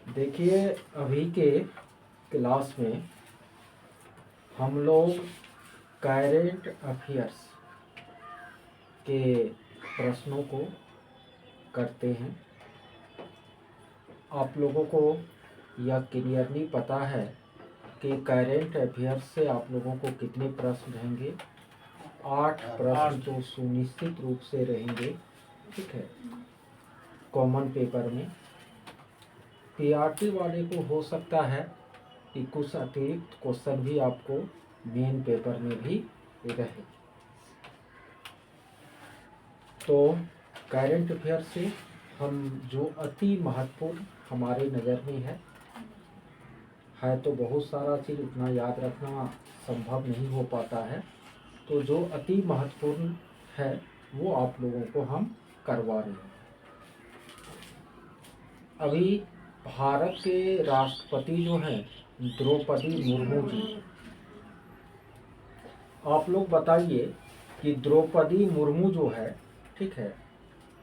देखिए, अभी के क्लास में हम लोग करेंट अफेयर्स के प्रश्नों को करते हैं। आप लोगों को यह क्लियरली पता है कि करेंट अफेयर्स से आप लोगों को कितने प्रश्न रहेंगे। 8 प्रश्न तो सुनिश्चित रूप से रहेंगे, ठीक है। कॉमन पेपर में पीआरटी वाले को हो सकता है कि कुछ अतिरिक्त क्वेश्चन भी आपको मेन पेपर में भी रहे। तो करेंट अफेयर से हम जो अति महत्वपूर्ण हमारे नज़र में है तो बहुत सारा चीज़ उतना याद रखना संभव नहीं हो पाता है। तो जो अति महत्वपूर्ण है वो आप लोगों को हम करवा रहे हैं। अभी भारत के राष्ट्रपति जो हैं द्रौपदी मुर्मू जी, आप लोग बताइए कि द्रौपदी मुर्मू जो है, ठीक है,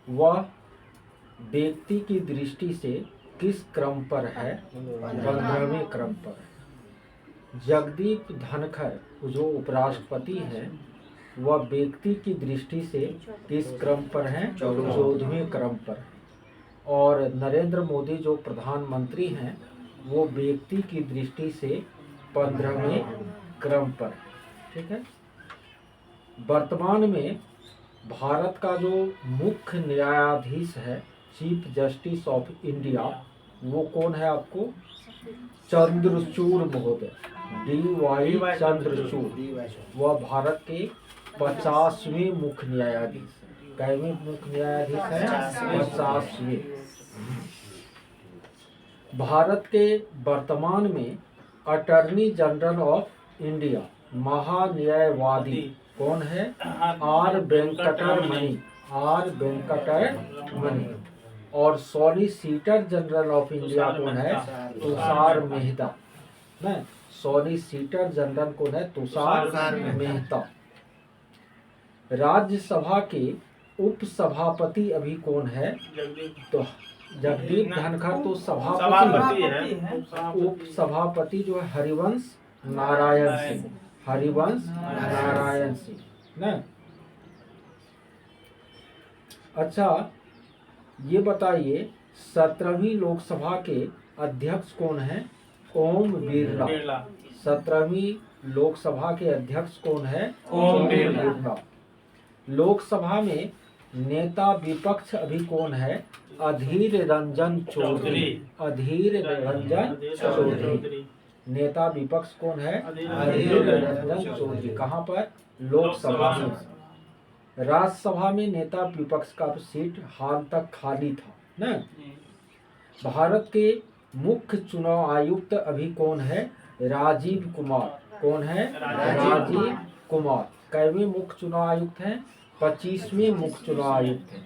वह व्यक्ति की दृष्टि से किस क्रम पर है? 15वें क्रम पर है। जगदीप धनखड़ जो उपराष्ट्रपति हैं वह व्यक्ति की दृष्टि से किस क्रम पर हैं? 14वें क्रम पर है। और नरेंद्र मोदी जो प्रधानमंत्री हैं वो व्यक्ति की दृष्टि से 15वें क्रम पर है, ठीक है। वर्तमान में भारत का जो मुख्य न्यायाधीश है, चीफ जस्टिस ऑफ इंडिया, वो कौन है आपको? चंद्रचूड़ महोदय, डी.वाई. चंद्रचूड़। वह भारत के 50वें मुख्य न्यायाधीश। कैवें मुख्य न्यायाधीश है? 50वें। भारत के वर्तमान में अटॉर्नी जनरल ऑफ इंडिया महान्यायवादी कौन है? आर वेंकटरमणि। आर वेंकटरमणि। और सॉलिसिटर जनरल ऑफ इंडिया कौन है? तुषार मेहता। नहीं, सॉलिसिटर जनरल कौन है? तुषार मेहता। राज्यसभा के उपसभापति अभी कौन है? तो जगदीप धनखड़ तो सभापति है। उपसभापति जो है हरिवंश नारायण सिंह। हरिवंश नारायण सिंह न। अच्छा, ये बताइए 17वीं लोकसभा के अध्यक्ष कौन है? ओम बिरला। 17वीं लोकसभा के अध्यक्ष कौन है? ओम बिरला। लोकसभा में नेता विपक्ष अभी कौन है? अधीर रंजन चौधरी। अधीर रंजन चौधरी। नेता विपक्ष कौन है? अधीर रंजन चौधरी। कहाँ पर? लोकसभा में। राज्यसभा में नेता विपक्ष का सीट हाल तक खाली था न। भारत के मुख्य चुनाव आयुक्त अभी कौन है? राजीव कुमार। कौन है? राजीव कुमार। कैवें मुख्य चुनाव आयुक्त हैं? 25वें मुख्य चुनाव आयुक्त हैं।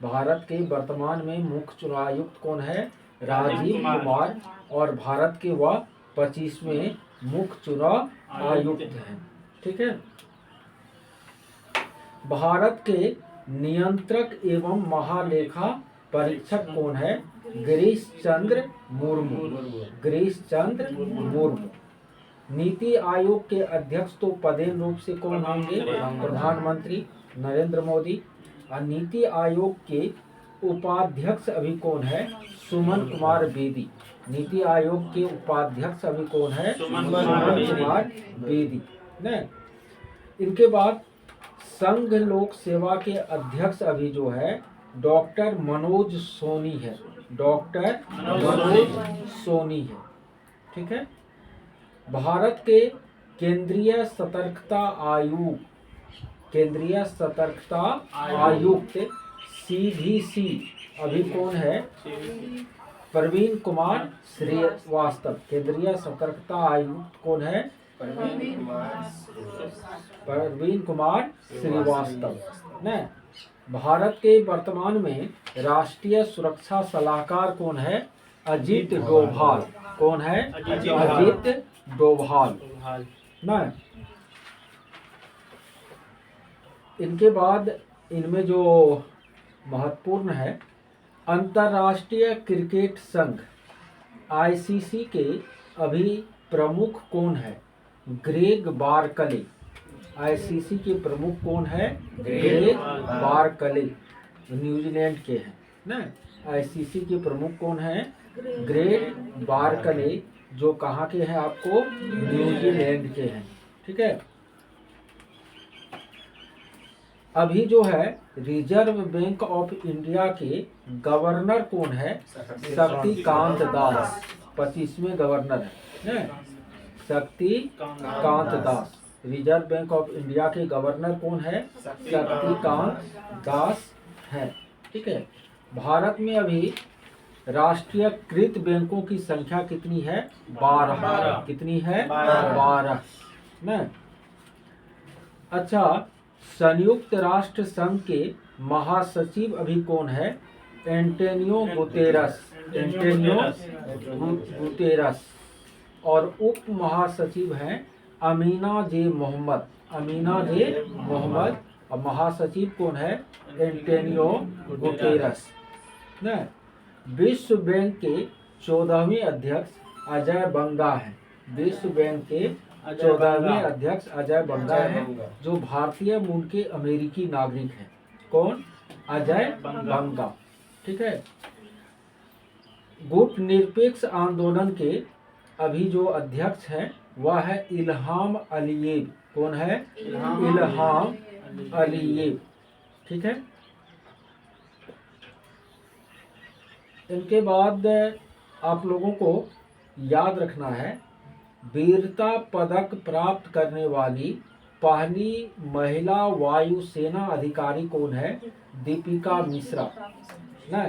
भारत के वर्तमान में मुख्य चुनाव आयुक्त कौन है? राजीव कुमार। और भारत के वह 25वें मुख्य चुनाव आयुक्त हैं, ठीक है। भारत के नियंत्रक एवं महालेखा परीक्षक कौन है? गिरीश चंद्र मुर्मू। गिरीश चंद्र मुर्मू। नीति आयोग के अध्यक्ष तो पदेन रूप से कौन होंगे? प्रधानमंत्री नरेंद्र मोदी। और नीति आयोग के उपाध्यक्ष अभी कौन है? सुमन कुमार बेदी। नीति आयोग के उपाध्यक्ष अभी कौन है? सुमन कुमार बेदी न। इनके बाद संघ लोक सेवा के अध्यक्ष अभी जो है डॉक्टर मनोज सोनी है। डॉक्टर मनोज सोनी है, ठीक है। भारत के केंद्रीय सतर्कता आयोग, केंद्रीय सतर्कता आयुक्त CVC अभी कौन है? प्रवीण कुमार श्रीवास्तव। केंद्रीय सतर्कता आयुक्त कौन है? प्रवीण कुमार श्रीवास्तव न। भारत के वर्तमान में राष्ट्रीय सुरक्षा सलाहकार कौन है? अजीत डोभाल। कौन है? अजीत डोभाल न। इनके बाद इनमें जो महत्वपूर्ण है, अंतर्राष्ट्रीय क्रिकेट संघ आईसीसी के अभी प्रमुख कौन है? ग्रेग बारकले। आईसीसी के प्रमुख कौन है? ग्रेग बारकले, न्यूजीलैंड के हैं ना। आईसीसी के प्रमुख कौन है? ग्रेग बारकले, जो कहाँ के हैं आपको? न्यूजीलैंड के हैं। ठीक है। अभी जो है रिजर्व बैंक ऑफ इंडिया के गवर्नर कौन है? शक्तिकांत दास, 25वें गवर्नर है ना, Shaktikanta Das. Reserve bank of India के गवर्नर कौन है? शक्तिकांत दास है। ठीक है। भारत में अभी राष्ट्रीयकृत बैंकों की संख्या कितनी है? 12। कितनी है? 12 ना। अच्छा, संयुक्त राष्ट्र संघ के महासचिव अभी कौन है? Antonio Guterres. Antonio Guterres. और उप महासचिव हैं अमीना जे मोहम्मद। अमीना जे मोहम्मद। और महासचिव कौन है? एंटोनियो गुतेरस ना। विश्व बैंक के 14वें अध्यक्ष अजय बंगा हैं। विश्व बैंक के 14वें अध्यक्ष अजय बंगा हैं, जो भारतीय मूल के अमेरिकी नागरिक हैं। कौन? अजय बंगा। ठीक है। गुट निरपेक्ष आंदोलन के अभी जो अध्यक्ष हैं वह है इल्हाम अलीयेव। कौन है? Ilham Aliyev. ठीक है। इनके बाद आप लोगों को याद रखना है, वीरता पदक प्राप्त करने वाली पहली महिला वायुसेना अधिकारी कौन है? दीपिका मिश्रा ना।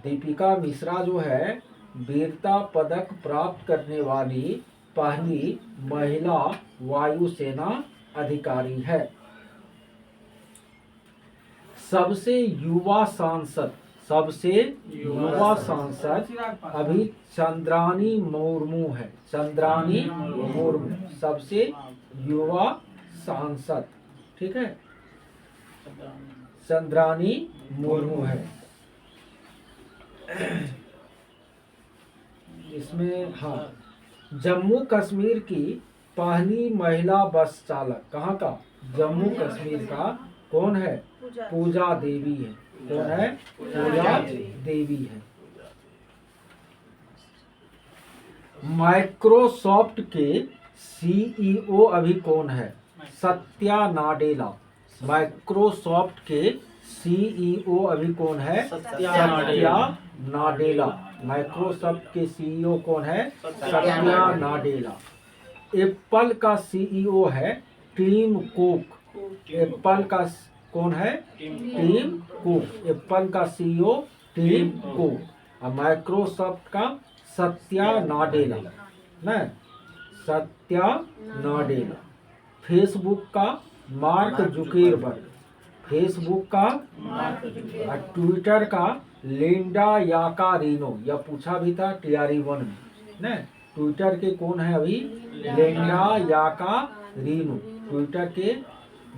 दीपिका मिश्रा जो है वीरता पदक प्राप्त करने वाली पहली महिला वायुसेना अधिकारी है। सबसे युवा सांसद, सबसे युवा सांसद अभी चंद्रानी मुर्मू है। चंद्रानी मुर्मू सबसे युवा सांसद। ठीक है। चंद्रानी मुर्मू है। इसमें हाँ, जम्मू कश्मीर की पहली महिला बस चालक कहाँ का? जम्मू कश्मीर का कौन है? पूजा देवी है। कौन है? पूजा देवी है। माइक्रोसॉफ्ट के सीईओ अभी कौन है? सत्या नाडेला। माइक्रोसॉफ्ट के सीईओ अभी कौन है? सत्या नाडेला। माइक्रोसॉफ्ट के सीईओ कौन है? सत्या नाडेला। एप्पल का सीईओ है टिम कुक। एप्पल का कौन है? Tim Cook. एप्पल का सीईओ टिम कुक। और माइक्रोसॉफ्ट का सत्या नाडेला ना। सत्या नाडेला। फेसबुक का मार्क जुकरबर्ग। फेसबुक का, ट्विटर का लिंडा याकारिनो। यह पूछा भी था TRE 1 में ना। ट्विटर के कौन है अभी? लिंडा याकारिनो। ट्विटर के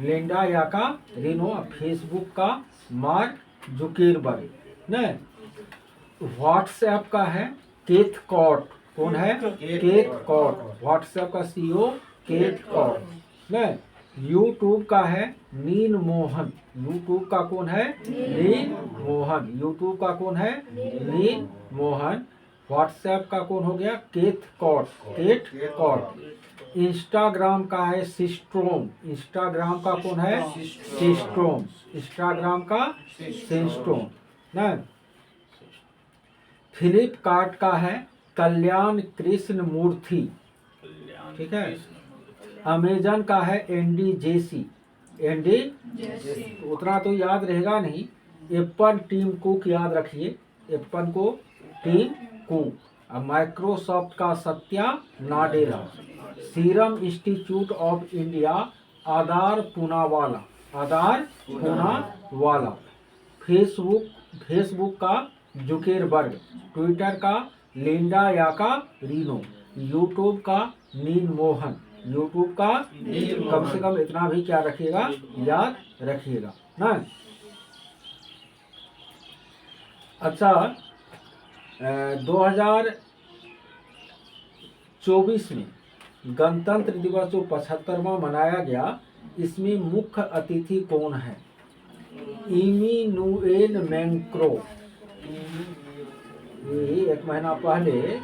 लिंडा याकारिनो। फेसबुक का मार्क जुकरबर्ग ना। व्हाट्सएप का है केथ कॉट। कौन है? Cathcart. व्हाट्सएप का सीईओ केथ कॉट ना। यूट्यूब का है नील मोहन। यूट्यूब का कौन है? नील मोहन। यूट्यूब का कौन है? नील मोहन। व्हाट्सएप का कौन हो गया? Cathcart. Cathcart. Instagram का है सिस्ट्रोम। इंस्टाग्राम का कौन है? सिस्ट्रोम। इंस्टाग्राम का सिस्ट्रोम ना। फ्लिपकार्ट का है कल्याण कृष्ण मूर्ति। ठीक है। अमेजन का है एंडी जेसी। एंडी उतना तो याद रहेगा नहीं। एप्पल टीम कुक याद रखिए। एप्पल को टीम कुक। और माइक्रोसॉफ्ट का Satya Nadella. Serum institute of India Aadhaar Poonawalla. Aadhaar Poonawalla. Facebook का जुकेरबर्ग। ट्विटर का लिंडा याकारिनो। यूट्यूब का नील मोहन। यूट्यूब का कम से कम इतना भी क्या रखिएगा? याद रखिएगा ना। अच्छा, 2024 में गणतंत्र दिवस जो 75वां मनाया गया, इसमें मुख्य अतिथि कौन है? Emmanuel Macron. ये एक महीना पहले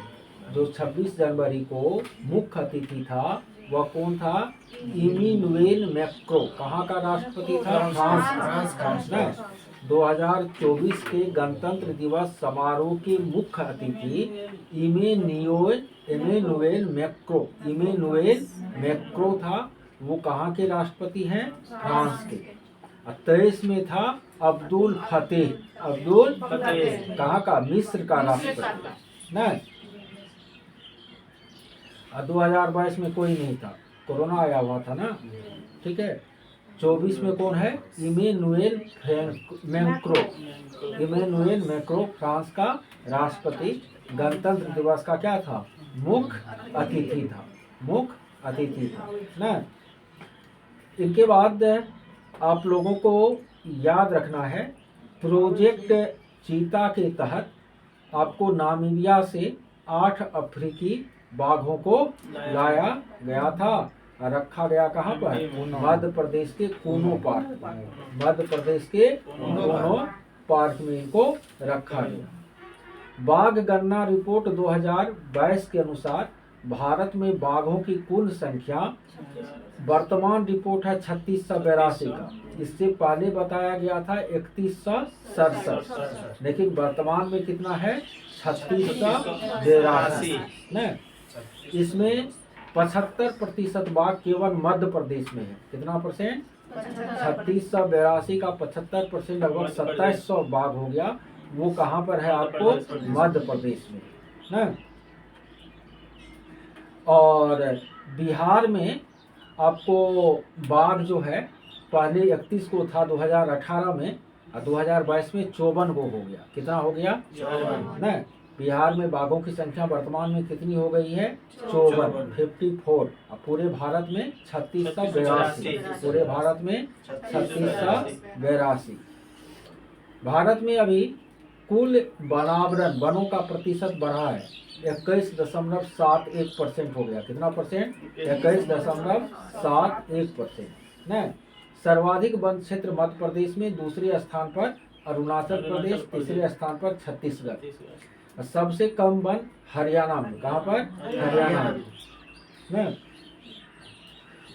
जो 26 जनवरी को मुख्य अतिथि था, वह कौन था? Emmanuel Macron. कहाँ का राष्ट्रपति था? फ्रांस का। 2024 के गणतंत्र दिवस समारोह के मुख्य अतिथि इमैनुएल मैक्रों था। वो कहाँ के राष्ट्रपति हैं? फ्रांस के। 23 में था अब्दुल फतेह। कहाँ का? मिस्र का राष्ट्रपति ना। 2022 में कोई नहीं था, कोरोना आया हुआ था ना, ठीक है। 24 में कौन है? इमैनुएल मैक्रों फ्रांस का राष्ट्रपति। गणतंत्र दिवस का क्या था? मुख्य अतिथि था ना। इनके बाद आप लोगों को याद रखना है, प्रोजेक्ट चीता के तहत आपको नामीबिया से 8 अफ्रीकी बाघों को लाया गया था। रखा गया कहाँ पर? मध्य प्रदेश के कूनो पार्क में इनको रखा गया। बाघ गणना रिपोर्ट 2022 के अनुसार भारत में बाघों की कुल संख्या, वर्तमान रिपोर्ट है 3682 का। इससे पहले बताया गया था 3167, लेकिन वर्तमान में कितना है? 3682 न। इसमें 75% बाघ केवल मध्य प्रदेश में है। कितना परसेंट? 3682 का 75%, लगभग 2700 बाघ हो गया। वो कहाँ पर है? आपको मध्य प्रदेश में ना। और बिहार में आपको बाघ जो है पहले 31 को था 2018 में, और 2022 में 54 को हो गया। कितना हो गया? 54 बिहार में बाघों की संख्या वर्तमान में कितनी हो गई है? 54। और पूरे भारत में 3682। भारत में अभी कुल वनावरण, वनों का प्रतिशत बढ़ा है, 21.71% हो गया। कितना परसेंट? 21.71% न। सर्वाधिक वन क्षेत्र मध्य प्रदेश में, दूसरे स्थान पर अरुणाचल प्रदेश, तीसरे स्थान पर छत्तीसगढ़। सबसे कम वन हरियाणा में। कहाँ पर? हरियाणा में।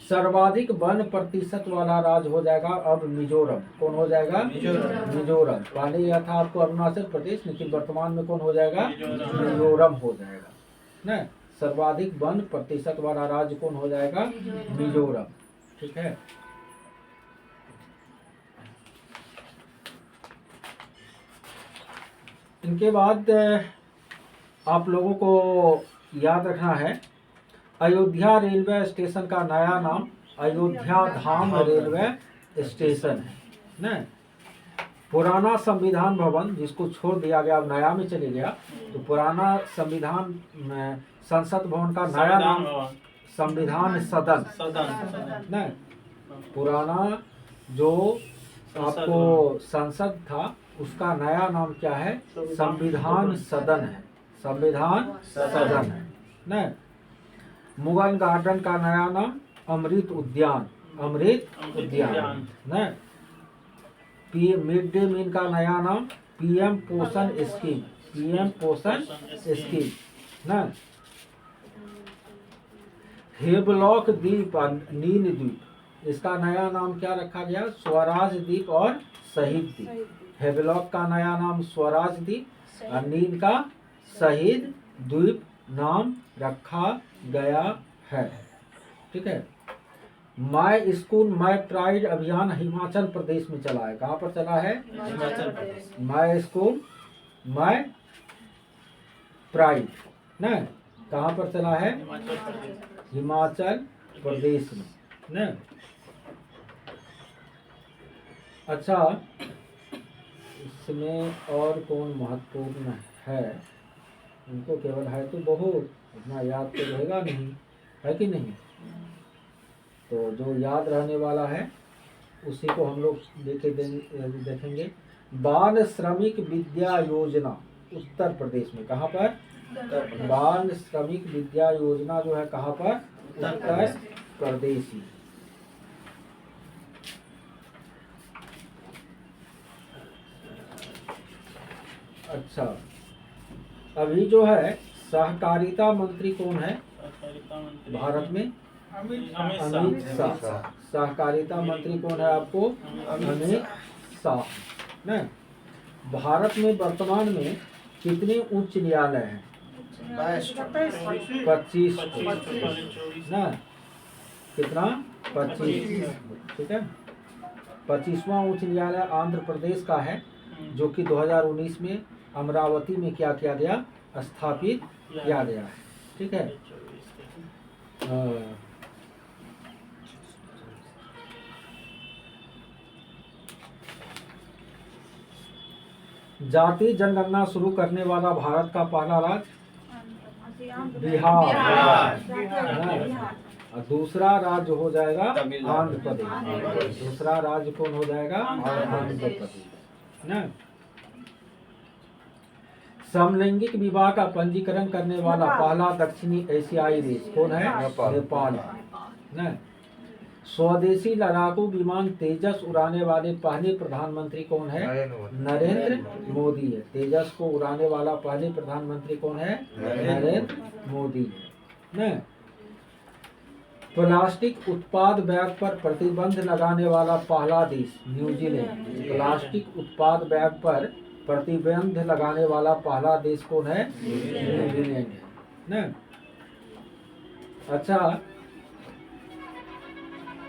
सर्वाधिक वन प्रतिशत वाला राज्य हो जाएगा अब मिजोरम। कौन हो जाएगा? मिजोरम। पहले यह था आपको अरुणाचल प्रदेश, लेकिन वर्तमान में कौन हो जाएगा? मिजोरम हो जाएगा ना। सर्वाधिक वन प्रतिशत वाला राज्य कौन हो जाएगा? मिजोरम। ठीक है। इनके बाद आप लोगों को याद रखना है, अयोध्या रेलवे स्टेशन का नया नाम अयोध्या धाम रेलवे स्टेशन है ना। पुराना संविधान भवन जिसको छोड़ दिया गया, अब नया में चले गया, तो पुराना संविधान संसद भवन का नया नाम संविधान सदन ना। पुराना जो आपको संसद था उसका नया नाम क्या है? संविधान सदन है। संविधान सदन है ना। मुगल गार्डन का नया नाम अमृत उद्यान न। मिड डे मील का नया नाम पीएम पोषण स्कीम न। हेवलॉक द्वीप, नील द्वीप, इसका नया नाम क्या रखा गया? स्वराज द्वीप और शहीद द्वीप। हेवलॉक का नया नाम स्वराज द्वीप और नील का शहीद द्वीप नाम रखा गया है। ठीक है। माय स्कूल माय प्राइड अभियान हिमाचल प्रदेश में चला है। कहाँ पर चला है? Himachal Pradesh. My school my pride न, कहाँ पर चला है? हिमाचल प्रदेश में न। अच्छा, इसमें और कौन महत्वपूर्ण है? उनको केवल है तो बहुत, इतना याद तो रहेगा नहीं, है कि नहीं? तो जो याद रहने वाला है उसी को हम लोग देखेंगे। बाल श्रमिक विद्या योजना उत्तर प्रदेश में। कहाँ पर? बाल श्रमिक विद्या योजना जो है कहाँ पर? उत्तर प्रदेश में। अच्छा, अभी जो है सहकारिता मंत्री कौन है भारत में? अमित शाह। सहकारिता मंत्री कौन है आपको? अमित शाह। न भारत में वर्तमान में कितने उच्च न्यायालय हैं? 25 ना, कितना? 25। ठीक है। 25वां उच्च न्यायालय आंध्र प्रदेश का है, जो कि 2019 में अमरावती में क्या किया गया? स्थापित किया गया है। ठीक है। जाति जनगणना शुरू करने वाला भारत का पहला राज्य बिहार। और दूसरा राज्य हो जाएगा आंध्र प्रदेश। दूसरा राज्य कौन हो जाएगा? आंध्र प्रदेश ना। समलैंगिक विवाह का पंजीकरण करने वाला पहला दक्षिणी एशियाई देश कौन है? नेपाल न। स्वदेशी लड़ाकू विमान तेजस उड़ाने वाले पहले प्रधानमंत्री कौन है? नरेंद्र मोदी है। तेजस को उड़ाने वाला पहले प्रधानमंत्री कौन है? नरेंद्र मोदी है न। प्लास्टिक उत्पाद बैग पर प्रतिबंध लगाने वाला पहला देश न्यूजीलैंड। प्लास्टिक उत्पाद बैग पर प्रतिबंध लगाने वाला पहला देश कौन है? न्यूजीलैंड है न। अच्छा,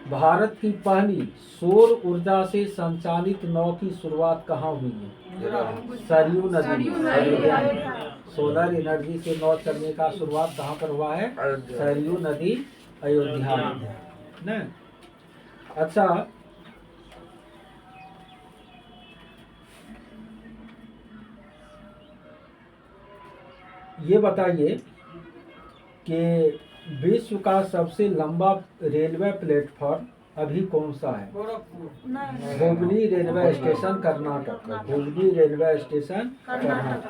भारत की पहली सौर ऊर्जा से संचालित नाव की शुरुआत कहाँ हुई है? सरयू नदी में। सोलर एनर्जी से नाव चलने का शुरुआत कहाँ पर हुआ है? सरयू नदी, अयोध्या में न। अच्छा, ये बताइए कि विश्व का सबसे लंबा रेलवे प्लेटफॉर्म अभी कौन सा है? Hubli railway station Karnataka. Hubli railway station Karnataka.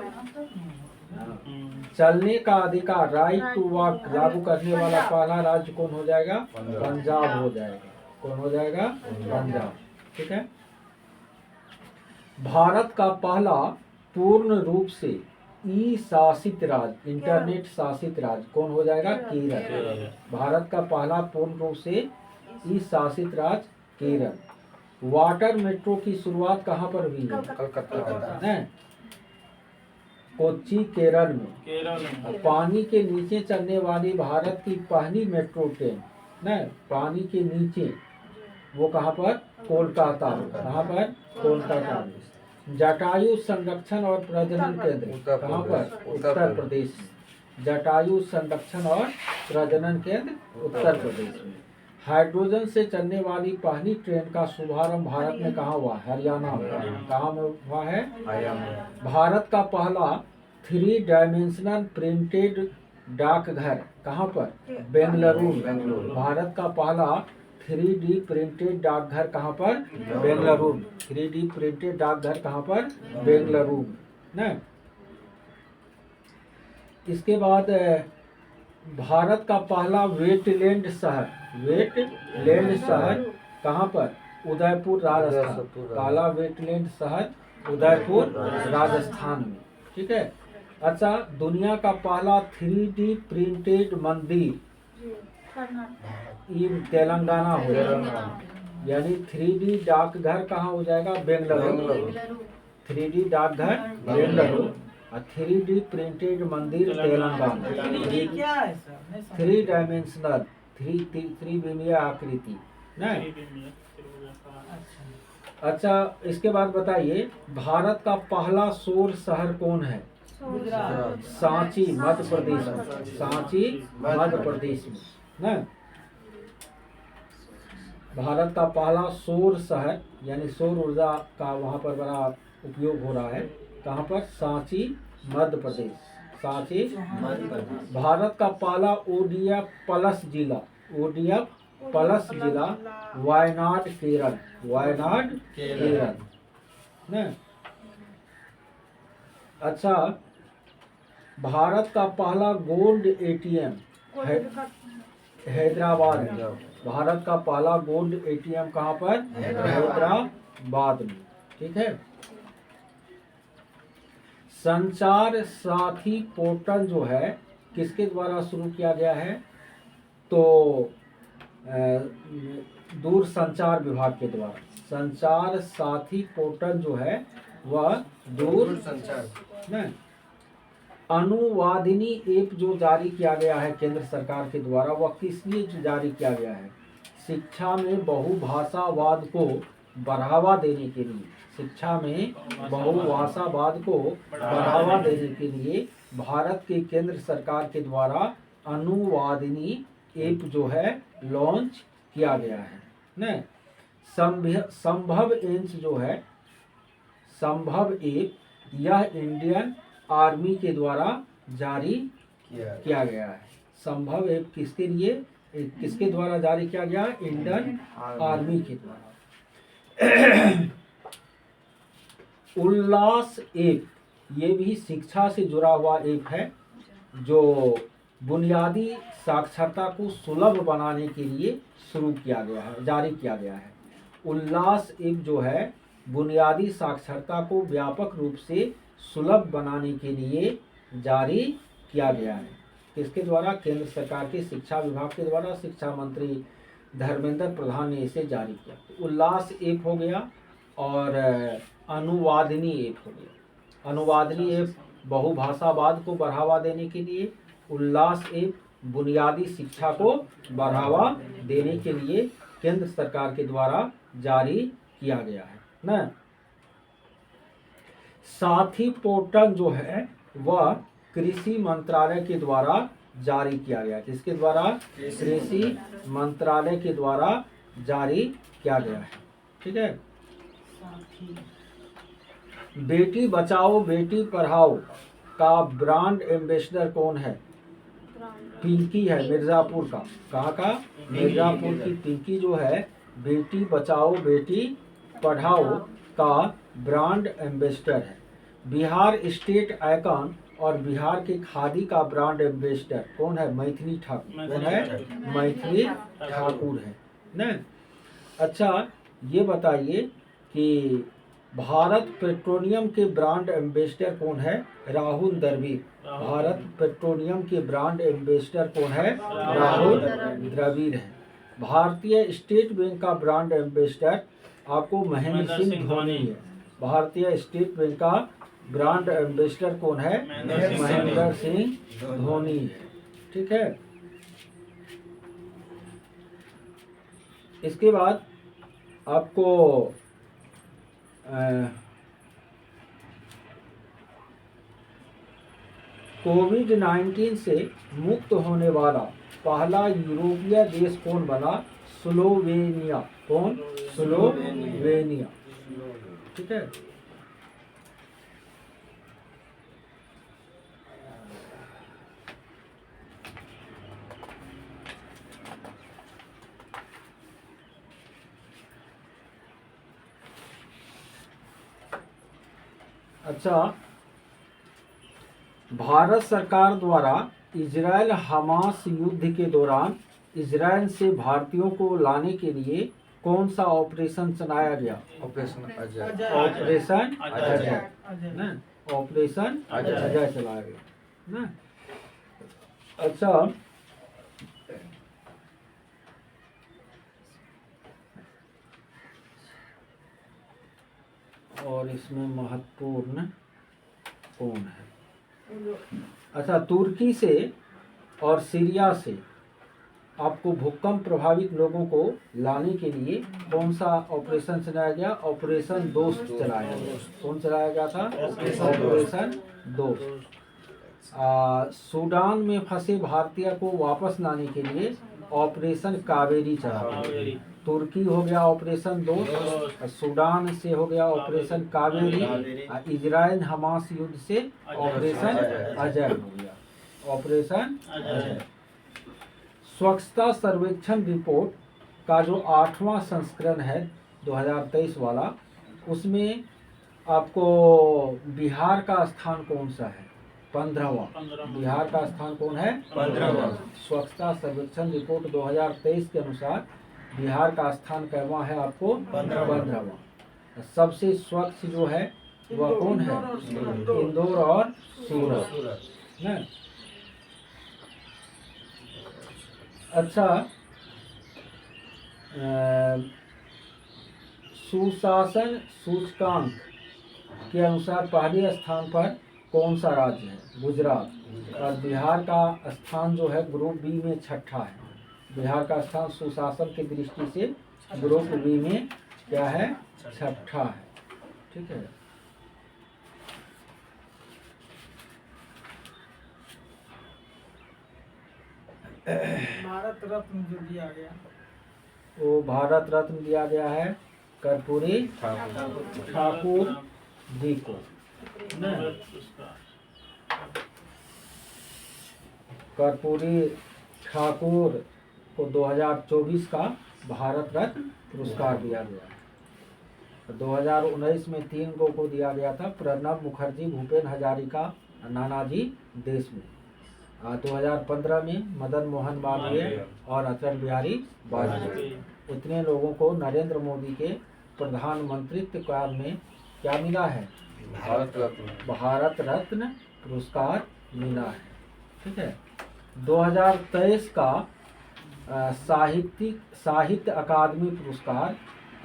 चलने का अधिकार राइट टू वॉक लागू करने वाला पहला राज्य कौन हो जाएगा? पंजाब हो जाएगा। कौन हो जाएगा? पंजाब। ठीक है। भारत का पहला पूर्ण रूप से ई शासित राज्य, इंटरनेट शासित राज्य कौन हो जाएगा? केरल। भारत का पहला पूर्ण रूप से ई शासित राज्य केरल। वाटर मेट्रो की शुरुआत कहाँ पर हुई है? कलकत्ता। कोच्चि, केरल में। पानी के नीचे चलने वाली भारत की पहली मेट्रो ट्रेन न पानी के नीचे, वो कहाँ पर? कोलकाता। कहाँ पर? कोलकाता में। जटायु संरक्षण और प्रजनन केंद्र कहाँ पर? उत्तर प्रदेश में। जटायु संरक्षण और प्रजनन केंद्र उत्तर प्रदेश में। हाइड्रोजन से चलने वाली पहली ट्रेन का शुभारंभ भारत में कहाँ हुआ? हरियाणा में। कहाँ में हुआ है? भारत का पहला 3 डायमेंशनल प्रिंटेड डाकघर कहाँ पर? बेंगलुरु। भारत का पहला 3D प्रिंटेड डाकघर कहाँ पर? बेंगलुरु। 3D प्रिंटेड डाकघर कहाँ पर? बेंगलुरु न। इसके बाद भारत का पहला वेटलैंड शहर कहाँ पर? उदयपुर, राजस्थान। पहला वेटलैंड शहर उदयपुर, राजस्थान में। ठीक है। अच्छा, दुनिया का पहला 3D प्रिंटेड मंदिर ये तेलंगाना हो जाएगा। यानी 3D डाकघर कहाँ हो जाएगा? बेंगलुरु। 3D डाकघर बेंगलुरु और 3D प्रिंटेड मंदिर तेलंगाना। 3 डायमेंशनल, 3 आकृति ना। अच्छा, इसके बाद बताइए भारत का पहला सौर शहर कौन है? सांची, मध्य प्रदेश में। सांची, मध्य प्रदेश में ना। भारत का पहला सौर शहर यानी सौर ऊर्जा का वहाँ पर बड़ा उपयोग हो रहा है। कहाँ पर? सांची, मध्य प्रदेश। सांची, मध्य प्रदेश। भारत का पहला ODF प्लस जिला, ODF प्लस जिला वायनाड, केरल। वायनाड, केरल न। अच्छा, भारत का पहला गोल्ड एटीएम हैदराबाद में। भारत का पहला गोल्ड एटीएम कहाँ पर? हैदराबाद में। ठीक है। संचार साथी पोर्टल जो है किसके द्वारा शुरू किया गया है? तो दूर संचार विभाग के द्वारा। संचार साथी पोर्टल जो है वह दूर संचार। अनुवादिनी ऐप जो जारी किया गया है केंद्र सरकार के द्वारा, वह किस लिए जारी किया गया है? शिक्षा में बहुभाषावाद को बढ़ावा देने के लिए। शिक्षा में बहुभाषावाद को बढ़ावा देने के लिए भारत के केंद्र सरकार के द्वारा अनुवादिनी ऐप जो है लॉन्च किया गया है न। संभव एंस जो है, संभव ऐप, यह इंडियन आर्मी के द्वारा जारी किया गया है। संभव ऐप किसके लिए, किसके द्वारा जारी किया गया? इंडियन आर्मी के द्वारा। उल्लास ऐप, ये भी शिक्षा से जुड़ा हुआ ऐप है जो बुनियादी साक्षरता को सुलभ बनाने के लिए शुरू किया गया है, जारी किया गया है। उल्लास ऐप जो है बुनियादी साक्षरता को व्यापक रूप से सुलभ बनाने के लिए जारी किया गया है। किसके द्वारा? केंद्र सरकार के शिक्षा विभाग के द्वारा। शिक्षा मंत्री धर्मेंद्र प्रधान ने इसे जारी किया। उल्लास ऐप हो गया और अनुवादिनी ऐप हो गया। अनुवादिनी ऐप बहुभाषावाद को बढ़ावा देने के लिए, उल्लास ऐप बुनियादी शिक्षा को बढ़ावा देने के लिए केंद्र सरकार के द्वारा जारी किया गया है न। साथी पोर्टल जो है वह कृषि मंत्रालय के द्वारा जारी किया गया। किसके द्वारा? कृषि मंत्रालय के द्वारा जारी किया गया है। ठीक है। बेटी बचाओ बेटी पढ़ाओ का ब्रांड एम्बेसडर कौन है? पिंकी है, मिर्जापुर का। कहाँ का? मिर्जापुर की पिंकी जो है बेटी बचाओ बेटी पढ़ाओ का ब्रांड एम्बेसडर है। बिहार स्टेट आइकॉन और बिहार के खादी का ब्रांड एम्बेसडर कौन है? मैथिली ठाकुर। कौन है? मैथिली ठाकुर है न। अच्छा, ये बताइए कि भारत पेट्रोलियम के ब्रांड एम्बेसडर कौन है? राहुल द्रविड़। भारत पेट्रोलियम के ब्रांड एम्बेसडर कौन है? राहुल द्रविड़ है। भारतीय स्टेट बैंक का ब्रांड एम्बेसडर आपको महेंद्र सिंह धोनी है। भारतीय स्टेट बैंक का ब्रांड एम्बेसडर कौन है? महेंद्र सिंह धोनी है। ठीक है। इसके बाद आपको कोविड-19 से मुक्त होने वाला पहला यूरोपीय देश कौन बना? स्लोवेनिया। कौन? स्लोवेनिया। ठीक है। अच्छा, भारत सरकार द्वारा इजराइल हमास युद्ध के दौरान इजराइल से भारतीयों को लाने के लिए कौन सा ऑपरेशन चलाया गया? ऑपरेशन अजय। ऑपरेशन अजय ना, ऑपरेशन अजय चलाया गया ना। अच्छा, और इसमें महत्वपूर्ण कौन है? अच्छा, तुर्की से और सीरिया से आपको भूकंप प्रभावित लोगों को लाने के लिए कौन सा ऑपरेशन चलाया गया? ऑपरेशन दोस्त चलाया गया। कौन चलाया गया था? ऑपरेशन दोस्त। सूडान में फंसे भारतीय को वापस लाने के लिए ऑपरेशन कावेरी चलाया गया। तुर्की हो गया ऑपरेशन दोस्त, सूडान से हो गया ऑपरेशन कावेरी, इजराइल हमास युद्ध से ऑपरेशन अजय हो गया। ऑपरेशन अजय। स्वच्छता सर्वेक्षण रिपोर्ट का जो 8वां संस्करण है 2023 वाला, उसमें आपको बिहार का स्थान कौन सा है? 15वां। बिहार का स्थान कौन है? 15वां। स्वच्छता सर्वेक्षण रिपोर्ट 2023 के अनुसार बिहार का स्थान कैवा है आपको? 15वां। सबसे स्वच्छ जो है वह कौन है? इंदौर और सूरत ना। अच्छा, सुशासन सूचकांक के अनुसार पहले स्थान पर कौन सा राज्य है? गुजरात। और बिहार का स्थान जो है ग्रुप बी में छठा है। बिहार का स्थान सुशासन की दृष्टि से ग्रुप बी में क्या है? छठा है। ठीक है। भारत रत्न जो दिया गया, वो भारत रत्न दिया गया है कर्पूरी ठाकुर जी को। कर्पूरी ठाकुर को 2024 का भारत रत्न पुरस्कार दिया गया। 2019 में 3 को दिया गया था, प्रणब मुखर्जी, भूपेन हजारिका, नानाजी देशमुख। 2015 में मदन मोहन मालवीय और अटल बिहारी वाजपेयी। इतने लोगों को नरेंद्र मोदी के प्रधानमंत्रित्व काल में क्या मिला है? भारत रत्न पुरस्कार मिला है। ठीक है। 2023 का साहित्य अकादमी पुरस्कार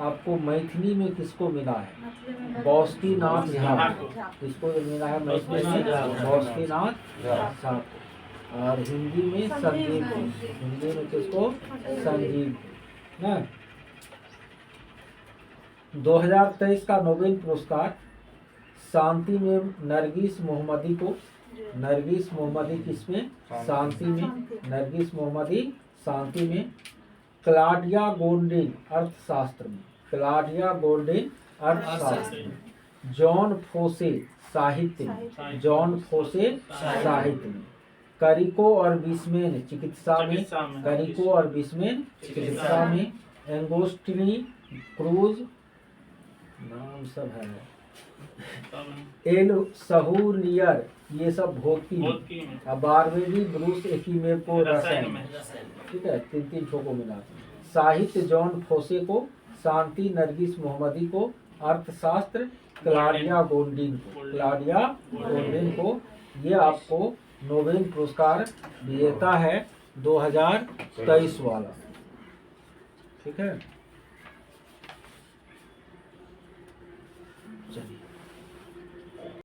आपको मैथिली में किसको मिला है? बासुकीनाथ झा। किसको मिला है मैथिली में? बासुकीनाथ झा को। और हिंदी में संजीव। हिंदी में किसको? संजीव ना। 2023 का नोबेल पुरस्कार शांति में नरगिस मोहम्मदी को। नरगिस मोहम्मदी किसमें? शांति में। नरगिस मोहम्मदी शांति में। क्लाडिया गोल्डिन अर्थशास्त्र में। क्लाडिया गोल्डिन अर्थशास्त्र में। जॉन फोसे साहित्य में। जॉन फोसे साहित्य में। करिको और बिस्मेन चिकित्सा में। करिको और बिस्मेन चिकित्सा में। एंगोस्टिनी क्रूज नाम सब है। एल सहूलियर ये सब भौतिकी में। बारहवीं ब्रूस एकीमेव को रसायन में। ठीक है। 3 ठो को मिला। साहित्य जॉन फोसे को। शांति नरगिस मोहम्मदी को। अर्थशास्त्र क्लाडिया गोल्डिन को। क्लाडिया गोल्डिन को। ये आपको नोबेल पुरस्कार विजेता है 2023 वाला। ठीक है।